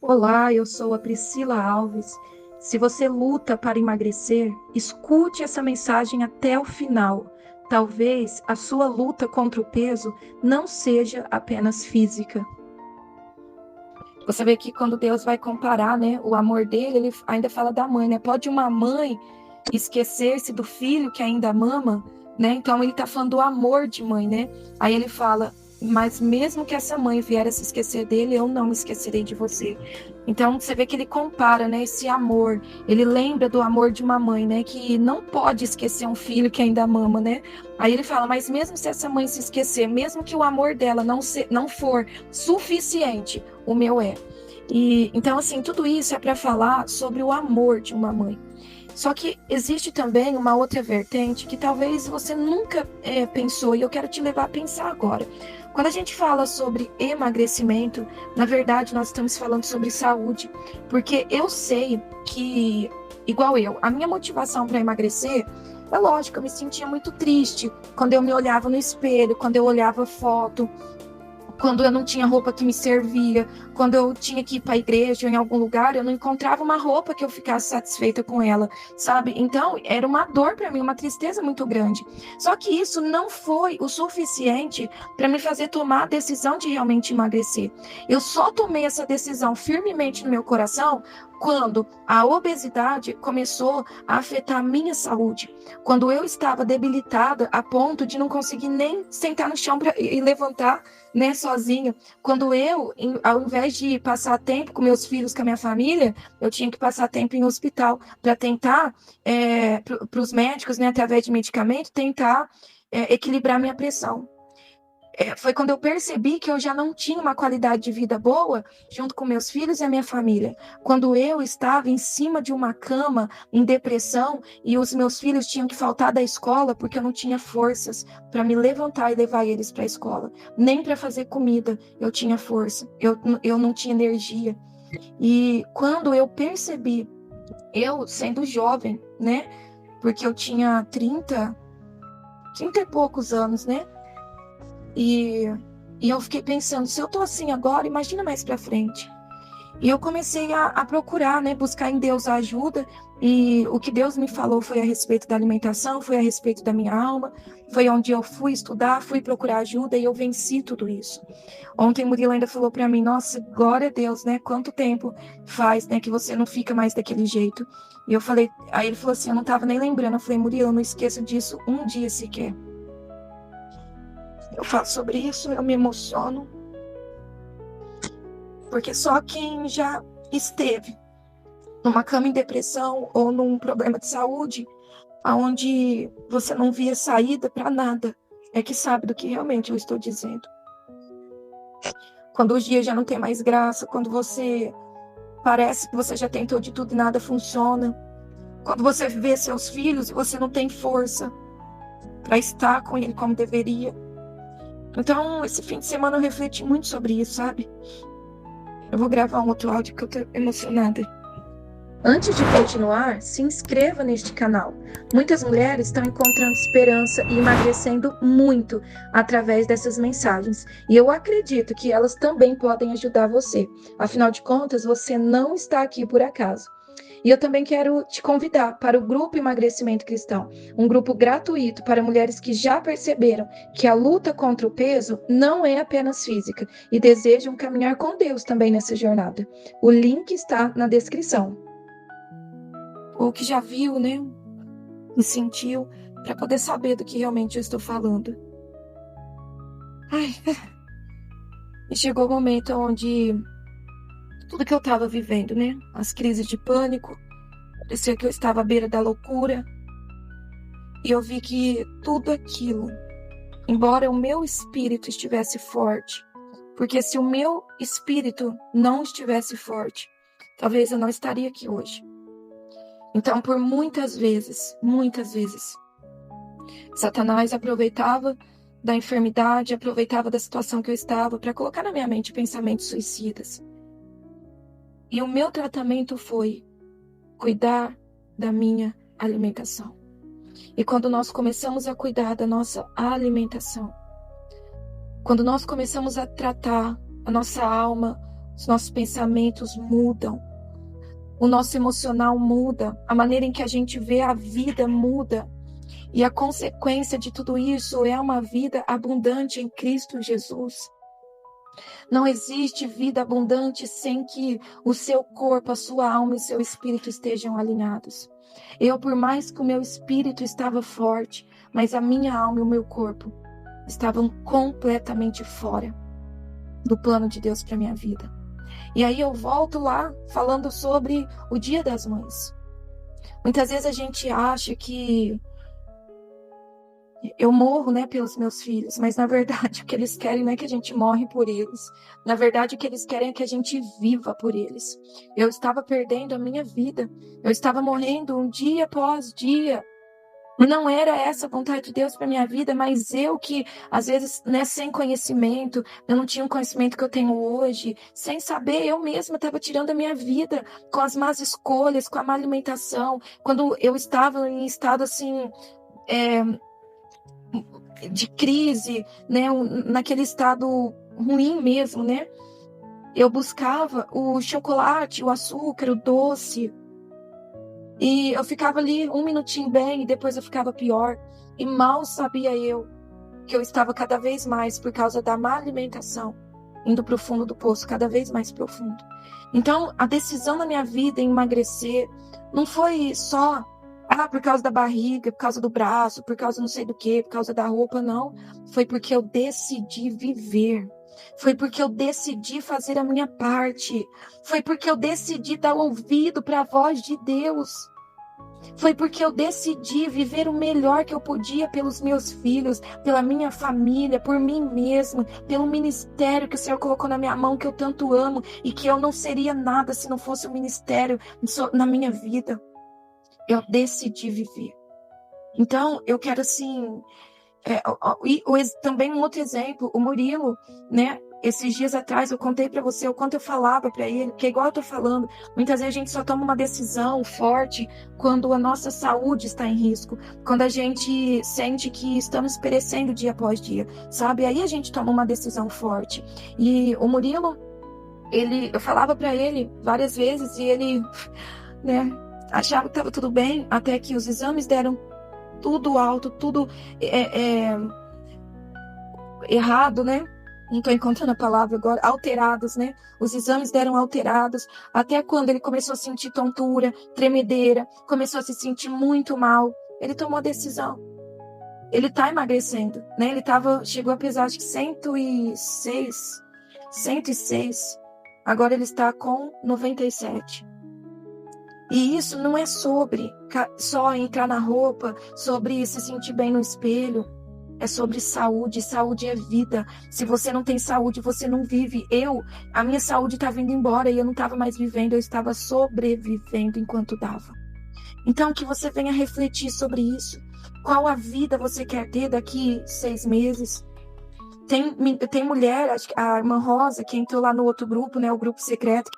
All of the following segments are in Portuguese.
Olá, eu sou a Priscila Alves. Se você luta para emagrecer, escute essa mensagem até o final. Talvez a sua luta contra o peso não seja apenas física. Você vê que quando Deus vai comparar, né, o amor dele, ele ainda fala da mãe, né? Pode uma mãe esquecer-se do filho que ainda mama, né? Então ele está falando do amor de mãe, né? Aí ele fala, mas mesmo que essa mãe vier a se esquecer dele, eu não me esquecerei de você. Então você vê que ele compara, né, esse amor. Ele lembra do amor de uma mãe, né, que não pode esquecer um filho que ainda mama, né? Aí ele fala, mas mesmo se essa mãe se esquecer, mesmo que o amor dela não for suficiente, o meu é. E então assim, tudo isso é para falar sobre o amor de uma mãe. Só que existe também uma outra vertente que talvez você nunca pensou, e eu quero te levar a pensar agora. Quando a gente fala sobre emagrecimento, na verdade nós estamos falando sobre saúde, porque eu sei que, igual eu, a minha motivação para emagrecer, é lógico, eu me sentia muito triste quando eu me olhava no espelho, quando eu olhava foto, quando eu não tinha roupa que me servia, quando eu tinha que ir para a igreja ou em algum lugar, eu não encontrava uma roupa que eu ficasse satisfeita com ela, sabe? Então, era uma dor para mim, uma tristeza muito grande. Só que isso não foi o suficiente para me fazer tomar a decisão de realmente emagrecer. Eu só tomei essa decisão firmemente no meu coração quando a obesidade começou a afetar a minha saúde, quando eu estava debilitada a ponto de não conseguir nem sentar no chão e levantar, né, sozinha. Quando eu, ao invés de passar tempo com meus filhos, com a minha família, eu tinha que passar tempo em hospital para tentar, para os médicos, né, através de medicamento, tentar equilibrar minha pressão. Foi quando eu percebi que eu já não tinha uma qualidade de vida boa junto com meus filhos e a minha família. Quando eu estava em cima de uma cama, em depressão, e os meus filhos tinham que faltar da escola porque eu não tinha forças para me levantar e levar eles para a escola. Nem para fazer comida eu tinha força, eu não tinha energia. E quando eu percebi, eu sendo jovem, né? Porque eu tinha 30 e poucos anos, né? E, e eu fiquei pensando, se eu tô assim agora, imagina mais pra frente. E eu comecei a procurar, né, buscar em Deus a ajuda, e o que Deus me falou foi a respeito da alimentação, foi a respeito da minha alma, foi onde eu fui estudar, fui procurar ajuda, e eu venci tudo isso. Ontem o Murilo ainda falou para mim, nossa, glória a Deus, né, quanto tempo faz, né, que você não fica mais daquele jeito. E eu falei, aí ele falou assim, eu não tava nem lembrando, eu falei, Murilo, eu não esqueço disso um dia sequer. Eu falo sobre isso, eu me emociono, porque só quem já esteve numa cama em depressão ou num problema de saúde, aonde você não via saída para nada, é que sabe do que realmente eu estou dizendo. Quando os dias já não tem mais graça, quando você parece que você já tentou de tudo e nada funciona, quando você vê seus filhos e você não tem força para estar com ele como deveria. Então, esse fim de semana eu refleti muito sobre isso, sabe? Eu vou gravar um outro áudio porque eu tô emocionada. Antes de continuar, se inscreva neste canal. Muitas mulheres estão encontrando esperança e emagrecendo muito através dessas mensagens. E eu acredito que elas também podem ajudar você. Afinal de contas, você não está aqui por acaso. E eu também quero te convidar para o Grupo Emagrecimento Cristão, um grupo gratuito para mulheres que já perceberam que a luta contra o peso não é apenas física e desejam caminhar com Deus também nessa jornada. O link está na descrição. Ou que já viu, né? E sentiu, para poder saber do que realmente eu estou falando. Ai, e chegou o momento onde tudo que eu estava vivendo, né? As crises de pânico, parecia que eu estava à beira da loucura. E eu vi que tudo aquilo, embora o meu espírito estivesse forte, porque se o meu espírito não estivesse forte, talvez eu não estaria aqui hoje. Então, por muitas vezes, Satanás aproveitava da enfermidade, aproveitava da situação que eu estava para colocar na minha mente pensamentos suicidas. E o meu tratamento foi cuidar da minha alimentação. E quando nós começamos a cuidar da nossa alimentação, quando nós começamos a tratar a nossa alma os nossos pensamentos mudam, o nosso emocional muda, a maneira em que a gente vê a vida muda. E a consequência de tudo isso é uma vida abundante em Cristo Jesus. Não existe vida abundante sem que o seu corpo, a sua alma e o seu espírito estejam alinhados. Por mais que o meu espírito estava forte, mas a minha alma e o meu corpo estavam completamente fora do plano de Deus para minha vida. E aí eu volto lá falando sobre o Dia das Mães. Muitas vezes a gente acha que eu morro, né, pelos meus filhos, mas na verdade o que eles querem não é que a gente morre por eles. Na verdade o que eles querem é que a gente viva por eles. Eu estava perdendo a minha vida. Eu estava morrendo um dia após dia. Não era essa a vontade de Deus para minha vida, mas eu que, às vezes, né, sem conhecimento, eu não tinha o conhecimento que eu tenho hoje, sem saber, eu mesma estava tirando a minha vida com as más escolhas, com a má alimentação, quando eu estava em estado, assim, de crise, né, naquele estado ruim mesmo, né? Eu buscava o chocolate, o açúcar, o doce, e eu ficava ali um minutinho bem e depois eu ficava pior. E mal sabia eu que eu estava cada vez mais, por causa da má alimentação, indo para o fundo do poço, cada vez mais profundo. Então, a decisão da minha vida em emagrecer não foi só por causa da barriga, por causa do braço, por causa não sei do que, por causa da roupa, não. Foi porque eu decidi viver. Foi porque eu decidi fazer a minha parte. Foi porque eu decidi dar ouvido para a voz de Deus. Foi porque eu decidi viver o melhor que eu podia pelos meus filhos, pela minha família, por mim mesma, pelo ministério que o Senhor colocou na minha mão, que eu tanto amo, e que eu não seria nada se não fosse o ministério na minha vida. Eu decidi viver. Então, eu quero assim... também um outro exemplo, o Murilo, né? Esses dias atrás eu contei para você o quanto eu falava para ele, que igual eu tô falando, muitas vezes a gente só toma uma decisão forte quando a nossa saúde está em risco, quando a gente sente que estamos perecendo dia após dia, sabe? Aí a gente toma uma decisão forte. E o Murilo, eu falava para ele várias vezes e ele, né, achava que estava tudo bem, até que os exames deram tudo alto, tudo errado, né? Não estou encontrando a palavra agora, alterados, né? Os exames deram alterados, até quando ele começou a sentir tontura, tremedeira, começou a se sentir muito mal. Ele tomou a decisão. Ele está emagrecendo, né? Chegou a pesar, acho que 106. Agora ele está com 97. E isso não é sobre só entrar na roupa, sobre se sentir bem no espelho. É sobre saúde. Saúde é vida. Se você não tem saúde, você não vive. A minha saúde estava indo embora e eu não estava mais vivendo, eu estava sobrevivendo enquanto dava. Então, que você venha refletir sobre isso. Qual a vida você quer ter daqui 6 meses? Tem mulher, acho que a irmã Rosa, que entrou lá no outro grupo, né, o grupo secreto.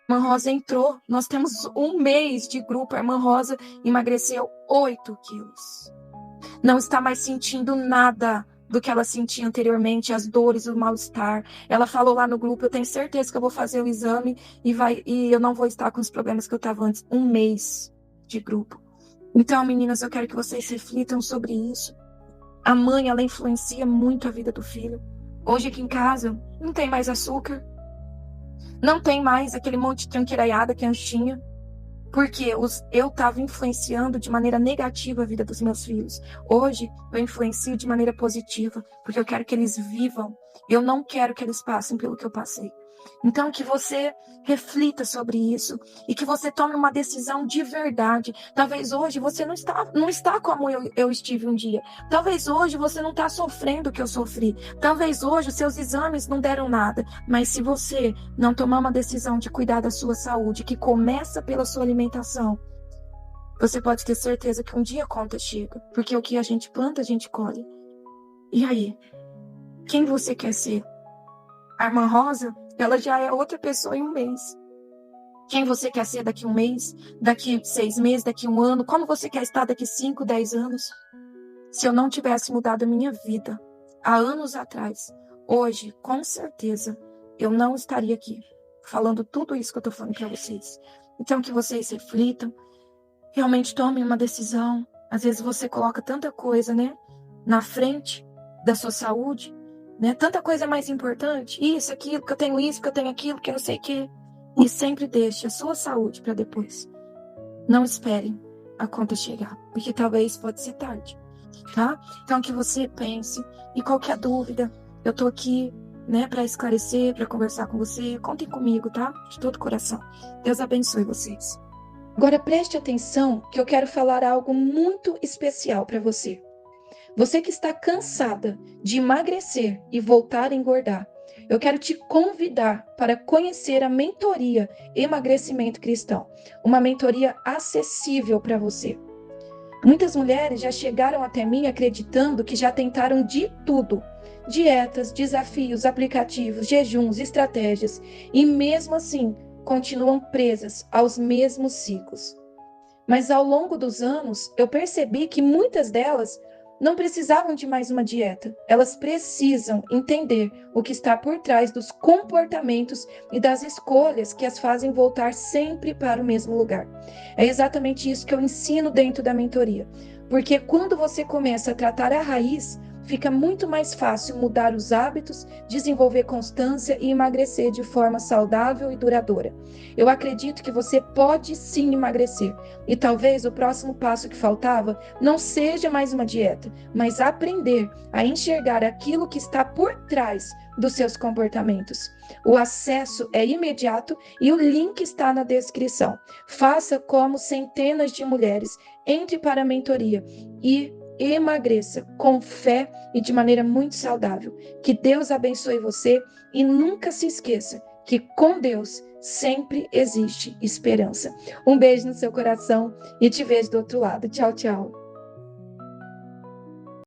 A irmã Rosa entrou. Nós temos 1 mês de grupo. A irmã Rosa emagreceu 8 quilos. Não está mais sentindo nada do que ela sentia anteriormente, as dores, o mal-estar. Ela falou lá no grupo, eu tenho certeza que eu vou fazer o exame e eu não vou estar com os problemas que eu estava antes. 1 mês de grupo. Então, meninas, eu quero que vocês reflitam sobre isso. A mãe, ela influencia muito a vida do filho. Hoje aqui em casa, não tem mais açúcar. Não tem mais aquele monte de tranqueiraiada que antes tinha. Porque eu estava influenciando de maneira negativa a vida dos meus filhos. Hoje, eu influencio de maneira positiva, porque eu quero que eles vivam. Eu não quero que eles passem pelo que eu passei. Então, que você reflita sobre isso e que você tome uma decisão de verdade. Talvez hoje você não está como eu estive um dia. Talvez hoje você não está sofrendo o que eu sofri. Talvez hoje os seus exames não deram nada. Mas se você não tomar uma decisão de cuidar da sua saúde, que começa pela sua alimentação, você pode ter certeza que um dia a conta chega. Porque o que a gente planta, a gente colhe. E aí? Quem você quer ser? A irmã Rosa, ela já é outra pessoa em 1 mês. Quem você quer ser daqui 1 mês, daqui 6 meses, daqui 1 ano? Como você quer estar daqui 5, 10 anos? Se eu não tivesse mudado a minha vida há anos atrás, hoje, com certeza, eu não estaria aqui. falando tudo isso que eu estou falando para vocês. Então, que vocês reflitam, realmente tomem uma decisão. Às vezes você coloca tanta coisa, né, na frente da sua saúde, né? Tanta coisa mais importante. Isso, aquilo, que eu tenho isso, que eu tenho aquilo, que eu não sei o quê. E sempre deixe a sua saúde para depois. Não esperem a conta chegar, porque talvez pode ser tarde, tá? Então, que você pense. E qualquer dúvida, eu tô aqui, né, para esclarecer, para conversar com você. Contem comigo, tá? De todo coração. Deus abençoe vocês. Agora preste atenção que eu quero falar algo muito especial para você. Você que está cansada de emagrecer e voltar a engordar, eu quero te convidar para conhecer a mentoria Emagrecimento Cristão, uma mentoria acessível para você. Muitas mulheres já chegaram até mim acreditando que já tentaram de tudo: dietas, desafios, aplicativos, jejuns, estratégias, e mesmo assim continuam presas aos mesmos ciclos. Mas ao longo dos anos, eu percebi que muitas delas não precisavam de mais uma dieta. Elas precisam entender o que está por trás dos comportamentos e das escolhas que as fazem voltar sempre para o mesmo lugar. É exatamente isso que eu ensino dentro da mentoria. Porque quando você começa a tratar a raiz, fica muito mais fácil mudar os hábitos, desenvolver constância e emagrecer de forma saudável e duradoura. Eu acredito que você pode sim emagrecer. E talvez o próximo passo que faltava não seja mais uma dieta, mas aprender a enxergar aquilo que está por trás dos seus comportamentos. O acesso é imediato e o link está na descrição. Faça como centenas de mulheres, entre para a mentoria e emagreça com fé e de maneira muito saudável. Que Deus abençoe você e nunca se esqueça que com Deus sempre existe esperança. Um beijo no seu coração e te vejo do outro lado. Tchau, tchau.